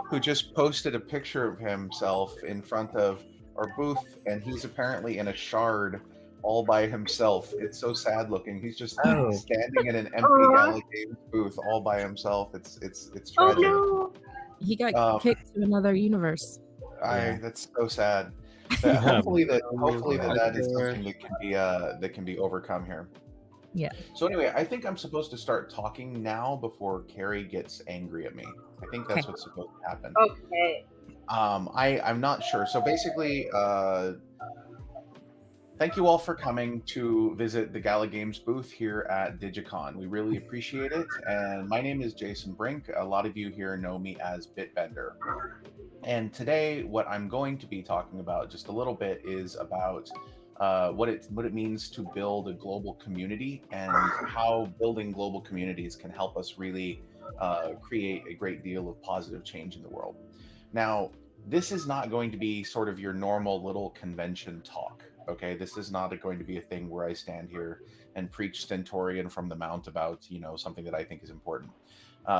Who just posted a picture of himself in front of our booth, and he's apparently in a shard all by himself. It's so sad looking. He's just standing in an empty Gala Games booth all by himself. It's tragic. Oh no! He got kicked to another universe. That's so sad. But hopefully that is something that can be overcome here. Yeah. So anyway, I think I'm supposed to start talking now before Carrie gets angry at me. I think that's what's supposed to happen. Okay. I'm not sure. So basically, thank you all for coming to visit the Gala Games booth here at DYGYCON. We really appreciate it. And my name is Jason Brink. A lot of you here know me as BitBender. And today, what I'm going to be talking about just a little bit is about what it means to build a global community, and how building global communities can help us really create a great deal of positive change in the world. Now, this is not going to be sort of your normal little convention talk, okay? This is not going to be a thing where I stand here and preach stentorian from the mount about, something that I think is important.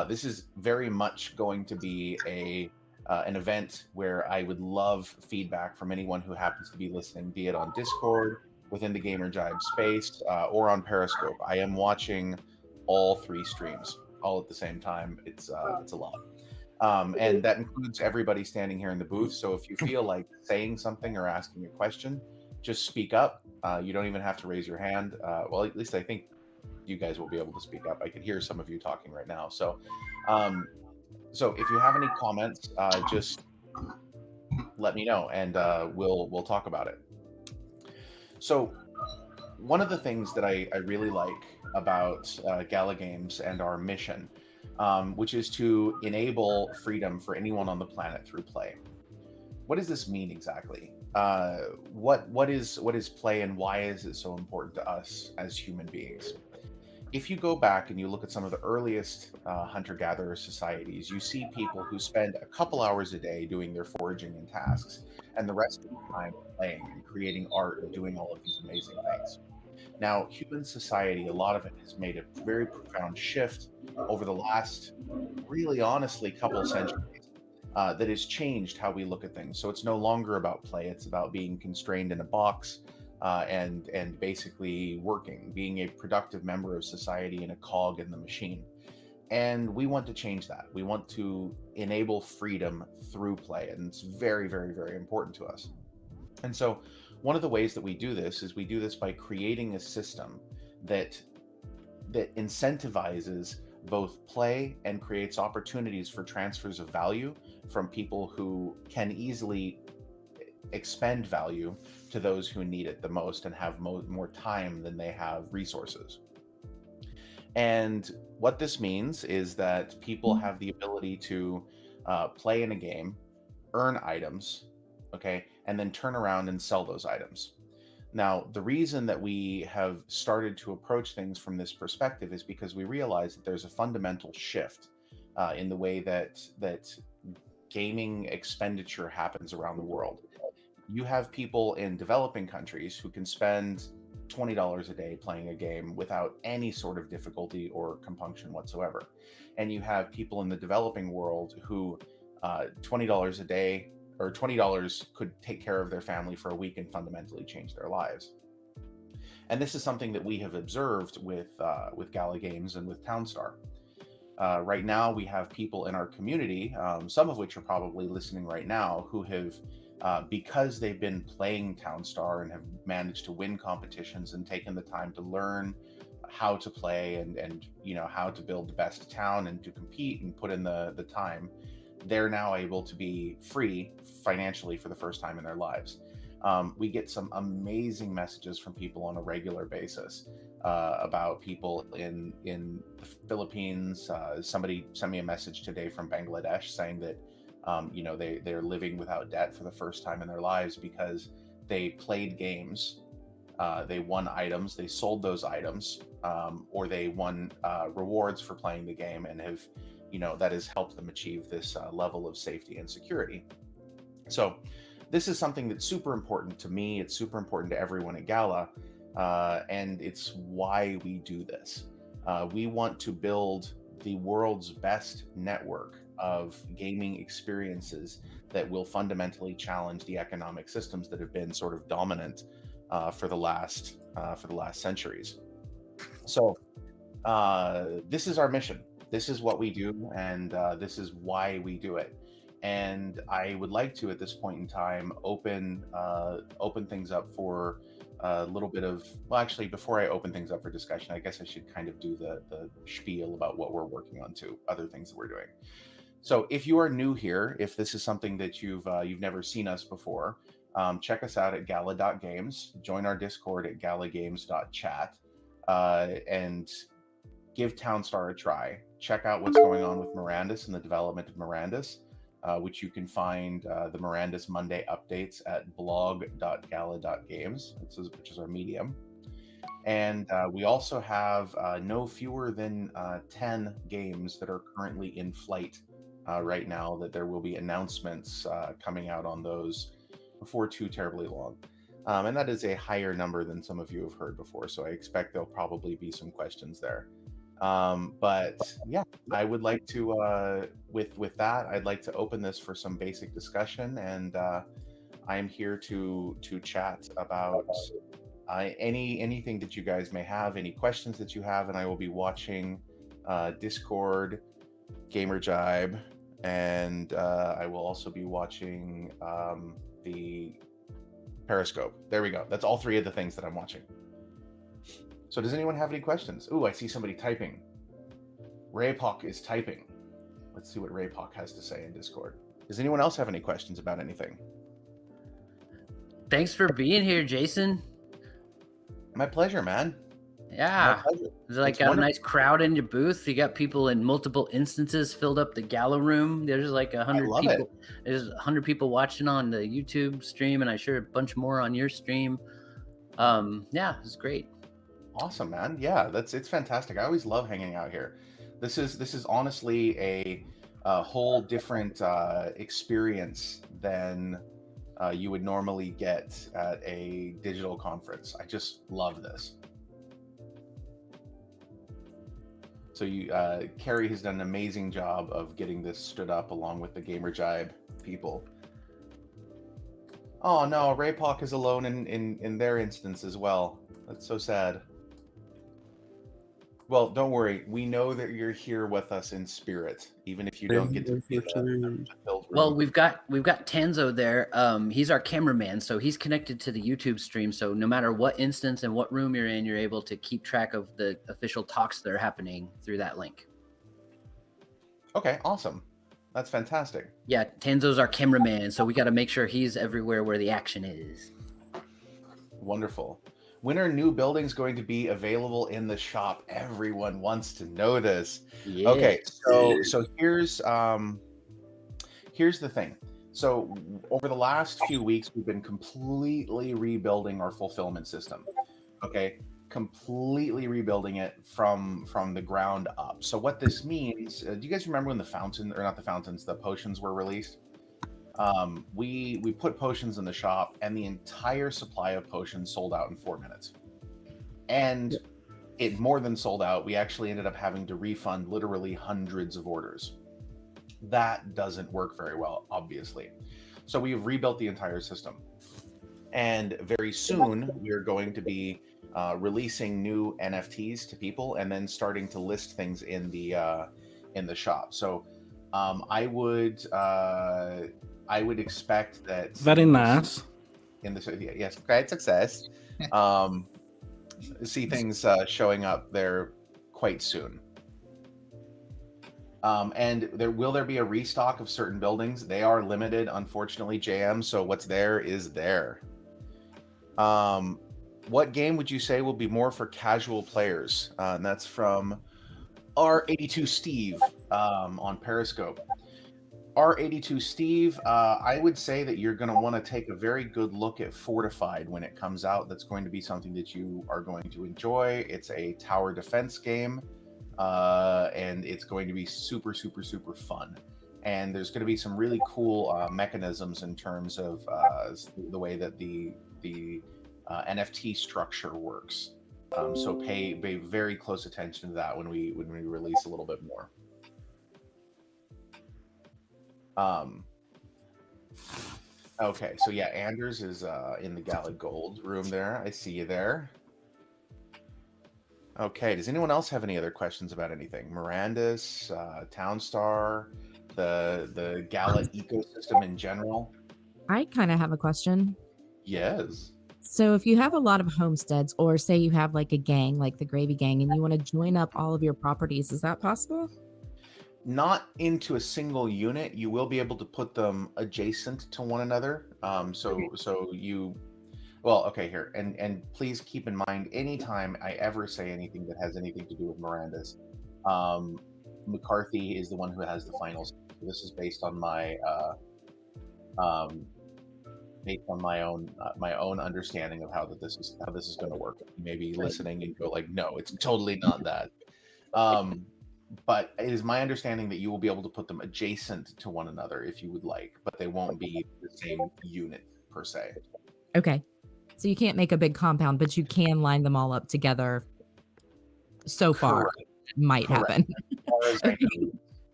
This is very much going to be an event where I would love feedback from anyone who happens to be listening, be it on Discord, within the Gamer Jibe space, or on Periscope. I am watching all 3 streams all at the same time. It's a lot. And that includes everybody standing here in the booth. So if you feel like saying something or asking a question, just speak up. You don't even have to raise your hand. Well, at least I think you guys will be able to speak up. I can hear some of you talking right now. So if you have any comments, just let me know, and we'll talk about it. So one of the things that I really like about Gala Games and our mission, which is to enable freedom for anyone on the planet through play. What does this mean exactly? What is play, and why is it so important to us as human beings? If you go back and you look at some of the earliest hunter-gatherer societies, you see people who spend a couple hours a day doing their foraging and tasks, and the rest of the time playing and creating art and doing all of these amazing things. Now, human society, a lot of it has made a very profound shift over the last, really honestly, couple of centuries that has changed how we look at things. So it's no longer about play, it's about being constrained in a box, and basically working, being a productive member of society and a cog in the machine. And we want to change that. We want to enable freedom through play, and it's very, very, very important to us. And so one of the ways that we do this is we do this by creating a system that incentivizes both play and creates opportunities for transfers of value from people who can easily expend value to those who need it the most and have more time than they have resources. And what this means is that people have the ability to play in a game, earn items, okay, and then turn around and sell those items. Now, the reason that we have started to approach things from this perspective is because we realize that there's a fundamental shift in the way that gaming expenditure happens around the world. You have people in developing countries who can spend $20 a day playing a game without any sort of difficulty or compunction whatsoever. And you have people in the developing world who $20 a day or $20 could take care of their family for a week and fundamentally change their lives. And this is something that we have observed with Gala Games and with Townstar. Right now, we have people in our community, some of which are probably listening right now, who have because they've been playing Townstar and have managed to win competitions and taken the time to learn how to play and how to build the best town and to compete and put in the time, they're now able to be free financially for the first time in their lives. We get some amazing messages from people on a regular basis about people in the Philippines. Somebody sent me a message today from Bangladesh saying that they're living without debt for the first time in their lives because they played games, they won items, they sold those items, or they won rewards for playing the game, and have that has helped them achieve this level of safety and security. So this is something that's super important to me. It's super important to everyone at Gala, and it's why we do this. We want to build the world's best network of gaming experiences that will fundamentally challenge the economic systems that have been sort of dominant for the last centuries. So this is our mission. This is what we do, and this is why we do it. And I would like to, at this point in time, open things up for a little bit of. Well, actually, before I open things up for discussion, I guess I should kind of do the spiel about what we're working on too, other things that we're doing. So, if you are new here, if this is something that you've never seen us before, check us out at Gala.games. Join our Discord at galagames.chat, and give Townstar a try. Check out what's going on with Mirandus and the development of Mirandus, which you can find the Mirandus Monday updates at blog.gala.games, which is our medium. And we also have no fewer than 10 games that are currently in flight right now, that there will be announcements coming out on those before too terribly long. And that is a higher number than some of you have heard before, so I expect there'll probably be some questions there. But yeah, I would like to, with that, I'd like to open this for some basic discussion, and I am here to chat about anything that you guys may have, any questions that you have, and I will be watching Discord, GamerJibe, and I will also be watching the Periscope. There we go. That's all three of the things that I'm watching. So does anyone have any questions? Ooh, I see somebody typing. Raypock is typing. Let's see what Raypock has to say in Discord. Does anyone else have any questions about anything? Thanks for being here, Jason. My pleasure, man. Yeah. My pleasure. There's like a nice crowd in your booth. You got people in multiple instances filled up the Gala room. There's like 100 people. There's 100 people watching on the YouTube stream, and I'm sure a bunch more on your stream. Yeah, it's great. Awesome, man. Yeah, it's fantastic. I always love hanging out here. This is honestly a whole different experience than you would normally get at a digital conference. I just love this. So Carrie has done an amazing job of getting this stood up along with the GamerJibe people. Oh no, Raypock is alone in their instance as well. That's so sad. Well, don't worry. We know that you're here with us in spirit, even if you don't get to see the filled room. Well, we've got Tanzo there. He's our cameraman, so he's connected to the YouTube stream. So no matter what instance and what room you're in, you're able to keep track of the official talks that are happening through that link. Okay, awesome. That's fantastic. Yeah, Tanzo's our cameraman, so we got to make sure he's everywhere where the action is. Wonderful. When are new buildings going to be available in the shop? Everyone wants to know this. Yeah. Okay, so here's the thing. So over the last few weeks, we've been completely rebuilding our fulfillment system. Okay, completely rebuilding it from the ground up. So what this means, do you guys remember when the potions were released? We put potions in the shop, and the entire supply of potions sold out in 4 minutes. And it more than sold out. We actually ended up having to refund literally hundreds of orders. That doesn't work very well, obviously. So we've rebuilt the entire system. And very soon, we're going to be releasing new NFTs to people, and then starting to list things in the shop. So I would expect that. Very nice. Yes, great success. See things showing up there quite soon. And will there be a restock of certain buildings? They are limited, unfortunately, JM. So what's there is there. What game would you say will be more for casual players? And that's from R82 Steve on Periscope. R82 Steve, I would say that you're going to want to take a very good look at Fortified when it comes out. That's going to be something that you are going to enjoy. It's a tower defense game, and it's going to be super, super, super fun. and there's going to be some really cool mechanisms in terms of the way that the NFT structure works. So pay very close attention to that when we release a little bit more. Okay, so yeah, Anders is in the Gala Gold room there. I see you there. Okay, does anyone else have any other questions about anything? Mirandus, Townstar, the Gala ecosystem in general? I kind of have a question. Yes. So if you have a lot of homesteads, or say you have like a gang, like the Gravy Gang, and you want to join up all of your properties, is that possible? Not into a single unit. You will be able to put them adjacent to one another. So you, well, okay, here, and please keep in mind, anytime I ever say anything that has anything to do with Mirandus, McCarthy is the one who has the final say. This is based on my own understanding of how this is going to work. You may be listening and go like, no, it's totally not that. But it is my understanding that you will be able to put them adjacent to one another if you would like, but they won't be the same unit per se. Okay. So you can't make a big compound, but you can line them all up together. So far, Correct. it might happen. As far as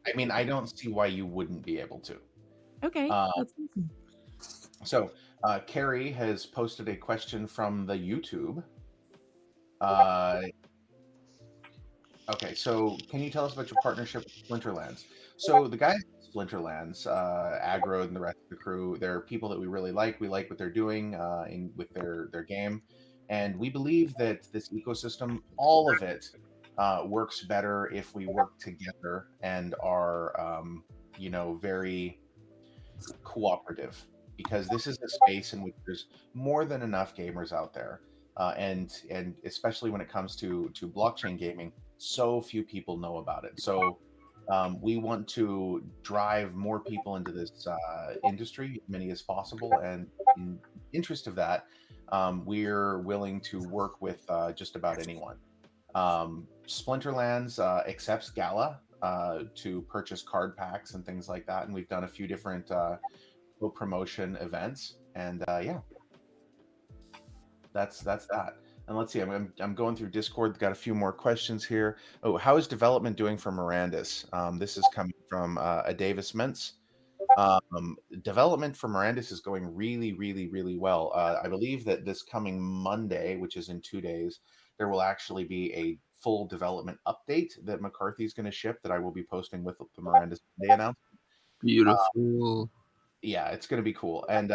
I mean, I don't see why you wouldn't be able to. Okay. That's awesome. So Carrie has posted a question from the YouTube. Okay, so can you tell us about your partnership with Splinterlands? So the guys at Splinterlands, Aggro and the rest of the crew, they're people that we really like. We like what they're doing with their game. And we believe that this ecosystem, all of it, works better if we work together and are, very cooperative. Because this is a space in which there's more than enough gamers out there. And especially when it comes to blockchain gaming, so few people know about it. So we want to drive more people into this industry, as many as possible. And in interest of that, we're willing to work with just about anyone. Splinterlands accepts Gala to purchase card packs and things like that. And we've done a few different promotion events. And that's that. And let's see, I'm going through Discord. Got a few more questions here. Oh, how is development doing for Mirandus? This is coming from a Davis Mintz. Development for Mirandus is going really, really, really well. I believe that this coming Monday, which is in 2 days, there will actually be a full development update that McCarthy is going to ship that I will be posting with the Mirandus Monday announcement. Beautiful. Yeah, it's going to be cool. And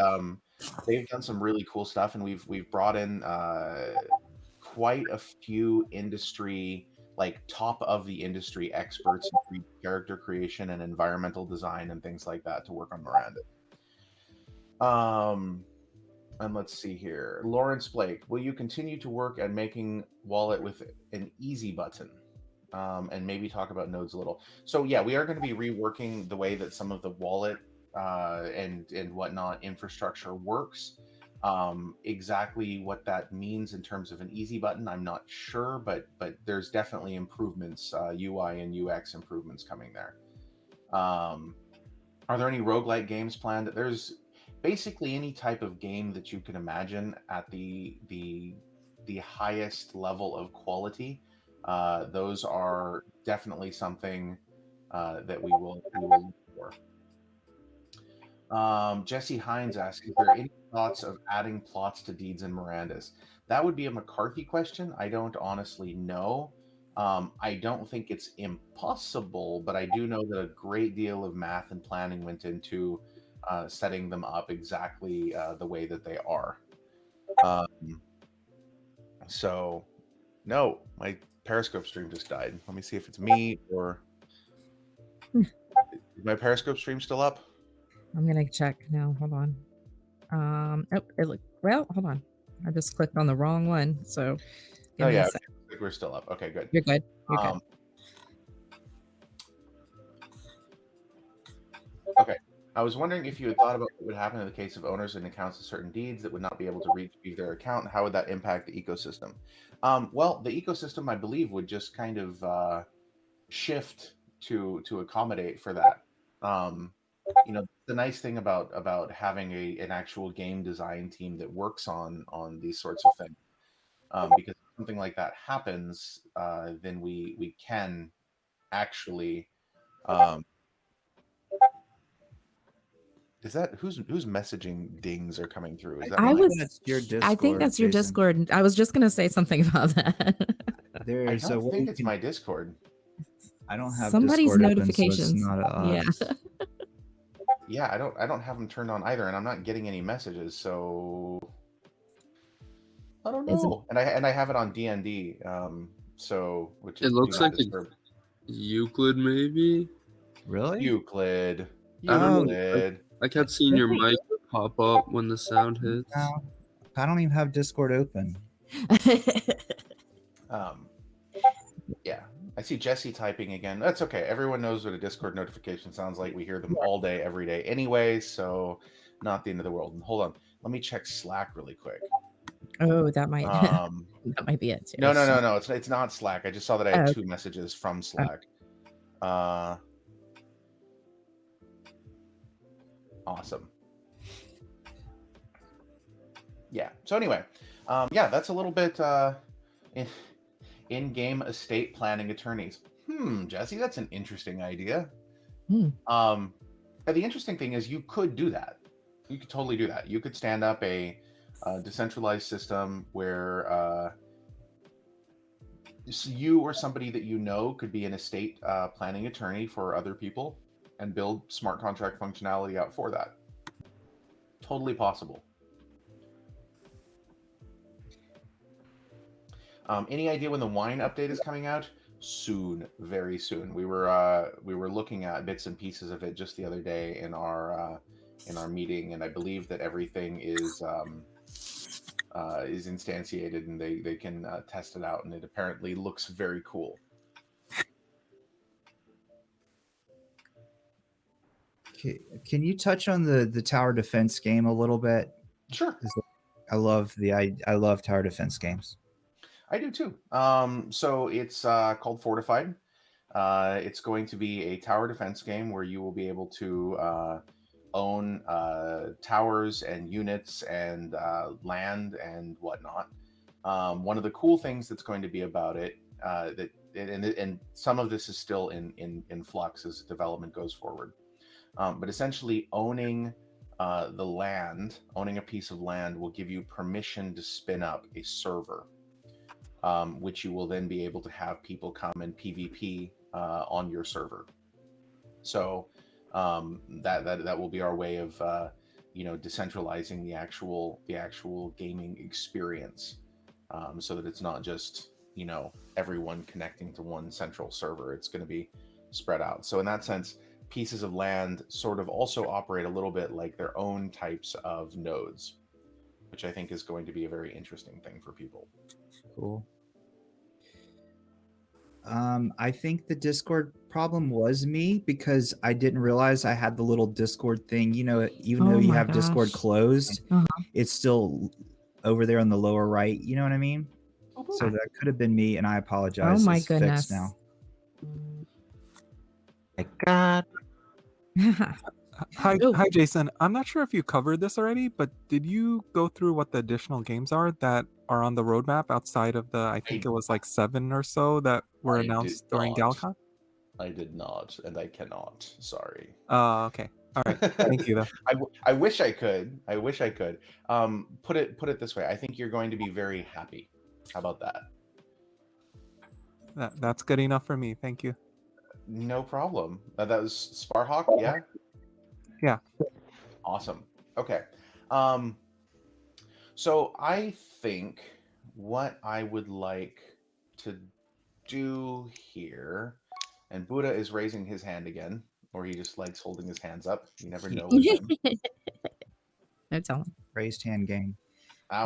they've done some really cool stuff, and we've brought in quite a few industry, like top of the industry experts in character creation and environmental design and things like that to work on Miranda. And let's see here. Lawrence Blake, will you continue to work at making wallet with an easy button? And maybe talk about nodes a little. So yeah, we are going to be reworking the way that some of the wallet and whatnot infrastructure works. Exactly what that means in terms of an easy button, I'm not sure, but there's definitely improvements, UI and UX improvements coming there. Are there any roguelike games planned? There's basically any type of game that you can imagine at the highest level of quality. Those are definitely something that we will look for. Jesse Hines asks, is there any thoughts of adding plots to deeds in Mirandus? That would be a McCarthy question. I don't honestly know. I don't think it's impossible, but I do know that a great deal of math and planning went into setting them up exactly the way that they are. So, no, my Periscope stream just died. Let me see if it's me or... Is my Periscope stream still up? I'm gonna check now. Hold on. Hold on. I just clicked on the wrong one. So oh yeah, okay. We're still up. Okay, good. You're good. You're good. Okay. I was wondering if you had thought about what would happen in the case of owners and accounts of certain deeds that would not be able to retrieve their account, and how would that impact the ecosystem? Well, the ecosystem, I believe, would just kind of shift to accommodate for that. The nice thing about having an actual game design team that works on these sorts of things, because if something like that happens, then we can actually. Um, is that who's messaging dings are coming through? Is that I mine? was. Your I think Discord, that's your Jason. Discord. I was just gonna say something about that. I There's a don't way think you it's can. my Discord. I don't have Somebody's Discord open, so it's notifications. not Yeah. us. Yeah, I don't have them turned on either, and I'm not getting any messages, so I don't Is it? know. And I have it on DND, so which It is do looks not like disturb. Euclid, maybe. Really? Euclid. I don't know. Euclid. I kept seeing your Really? mic pop up when the sound hits. No, I don't even have Discord open. Yeah. I see Jesse typing again. That's okay. Everyone knows what a Discord notification sounds like. We hear them all day, every day anyway, so not the end of the world. And hold on. Let me check Slack really quick. Oh, that might Um that might be it too. No. It's not Slack. I just saw that I had Oh. 2 messages from Slack. Awesome. Yeah. So anyway, that's a little bit in-game estate planning attorneys. Jesse, that's an interesting idea. And the interesting thing is you could do that. You could totally do that. You could stand up a decentralized system where you or somebody that you know could be an estate planning attorney for other people and build smart contract functionality out for that. Totally possible. Any idea when the wine update is coming out? Soon, very soon. We were looking at bits and pieces of it just the other day in our meeting, and I believe that everything is instantiated and they can test it out, and it apparently looks very cool. Can you touch on the tower defense game a little bit? Sure. I love tower defense games. I do too. So it's called Fortified. It's going to be a tower defense game where you will be able to own towers and units and land and whatnot. One of the cool things that's going to be about it, and some of this is still in flux as development goes forward, but essentially owning owning a piece of land will give you permission to spin up a server. Which you will then be able to have people come and PvP on your server. So that will be our way of decentralizing the actual gaming experience, so that it's not just everyone connecting to one central server. It's going to be spread out. So in that sense, pieces of land sort of also operate a little bit like their own types of nodes, which I think is going to be a very interesting thing for people. Cool. I think the Discord problem was me because I didn't realize I had the little Discord thing. Even though you have Discord closed, it's still over there on the lower right. You know what I mean? So that could have been me, and I apologize. Oh my It's goodness! fixed now. My God. Hi, Jason. I'm not sure if you covered this already, but did you go through what the additional games are that are on the roadmap outside of the, I think it was like 7 or so that were announced during GalaCon? I did not, and I cannot. Sorry. Okay. All right. Thank you, though. I wish I could. Put it this way. I think you're going to be very happy. How about that? That's good enough for me. Thank you. No problem. That was Sparhawk, yeah? Yeah. Awesome. Okay. So I think what I would like to do here, and Buddha is raising his hand again, or he just likes holding his hands up. You never know with him. No telling. Raised hand game.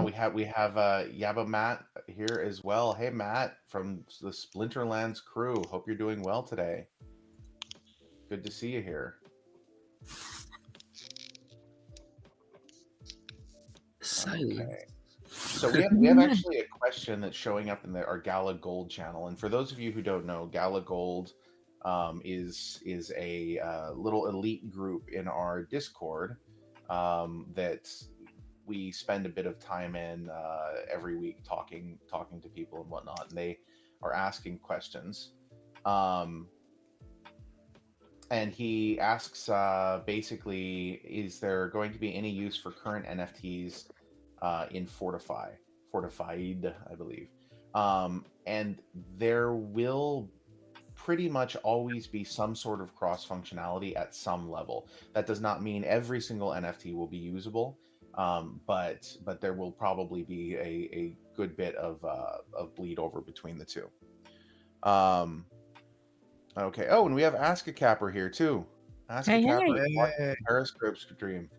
We have Yabba Matt here as well. Hey Matt from the Splinterlands crew. Hope you're doing well today. Good to see you here. Silence. Okay. So we have actually a question that's showing up in our Gala Gold channel. And for those of you who don't know, Gala Gold is a little elite group in our Discord that we spend a bit of time in every week talking to people and whatnot, and they are asking questions. And he asks basically, is there going to be any use for current NFTs in Fortified, I believe. And there will pretty much always be some sort of cross functionality at some level. That does not mean every single NFT will be usable, but there will probably be a good bit of bleed over between the two. Okay. Oh, and we have Ask a Capper here too. Ask a Capper, Periscope stream.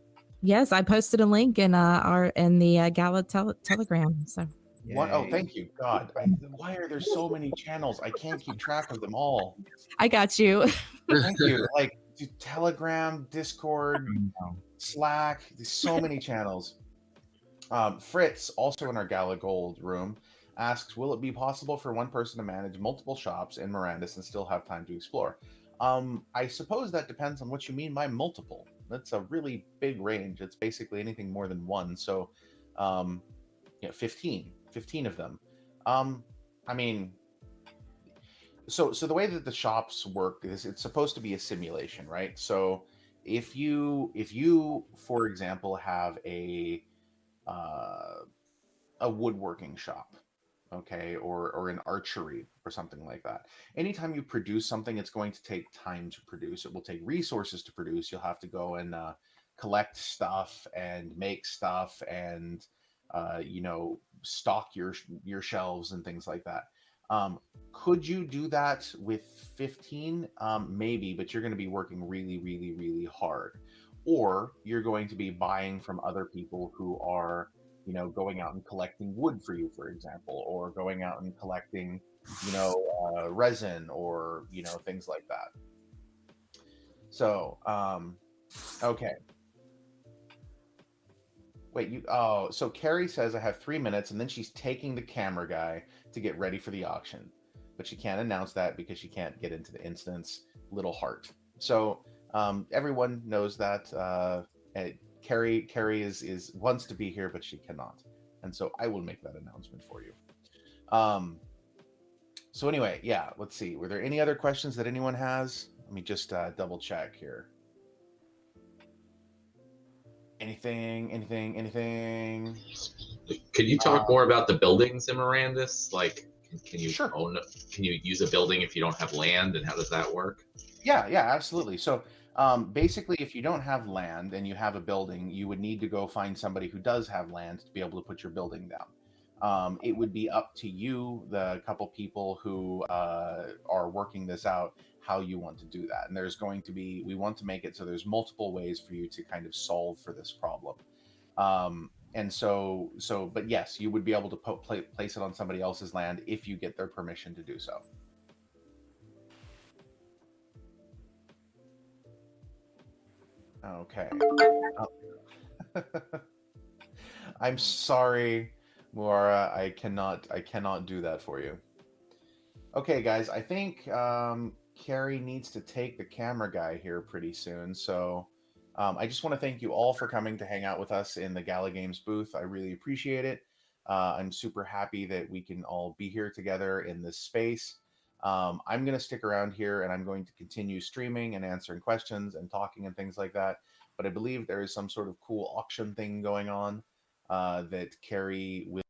Yes, I posted a link in the Gala Telegram. So. What? Oh, thank you, God. Why are there so many channels? I can't keep track of them all. I got you. Thank you. Like Telegram, Discord, Slack. There's so many channels. Fritz, also in our Gala Gold room, asks, will it be possible for one person to manage multiple shops in Mirandus and still have time to explore? I suppose that depends on what you mean by multiple. That's a really big range. It's basically anything more than one. So, 15 of them. I mean, so the way that the shops work is it's supposed to be a simulation, right? So if you for example have a woodworking shop, okay, or an archery or something like that, anytime you produce something, it's going to take time to produce. It will take resources to produce. You'll have to go and collect stuff and make stuff and stock your shelves and things like that. Could you do that with 15? Maybe, but you're going to be working really, really, really hard. Or you're going to be buying from other people who are, going out and collecting wood for you, for example, or going out and collecting, resin or, things like that. So, okay. Wait, so Carrie says I have 3 minutes, and then she's taking the camera guy to get ready for the auction. But she can't announce that because she can't get into the instance. Little heart. So everyone knows that Carrie is wants to be here, but she cannot. And so I will make that announcement for you. So anyway, yeah, let's see. Were there any other questions that anyone has? Let me just double check here. Anything? Could you talk more about the buildings in Mirandus? Like, can you sure. Can you use a building if you don't have land, and how does that work? Yeah, absolutely. So basically, if you don't have land and you have a building, you would need to go find somebody who does have land to be able to put your building down. It would be up to you, the couple people who are working this out, how you want to do that. And there's going to be, we want to make it so there's multiple ways for you to kind of solve for this problem. And so, but yes, you would be able to place it on somebody else's land if you get their permission to do so. Okay. I'm sorry, Muara. I cannot do that for you. Okay, guys. I think Carrie needs to take the camera guy here pretty soon. So I just want to thank you all for coming to hang out with us in the Gala Games booth. I really appreciate it. I'm super happy that we can all be here together in this space. I'm going to stick around here and I'm going to continue streaming and answering questions and talking and things like that. But I believe there is some sort of cool auction thing going on that Carrie will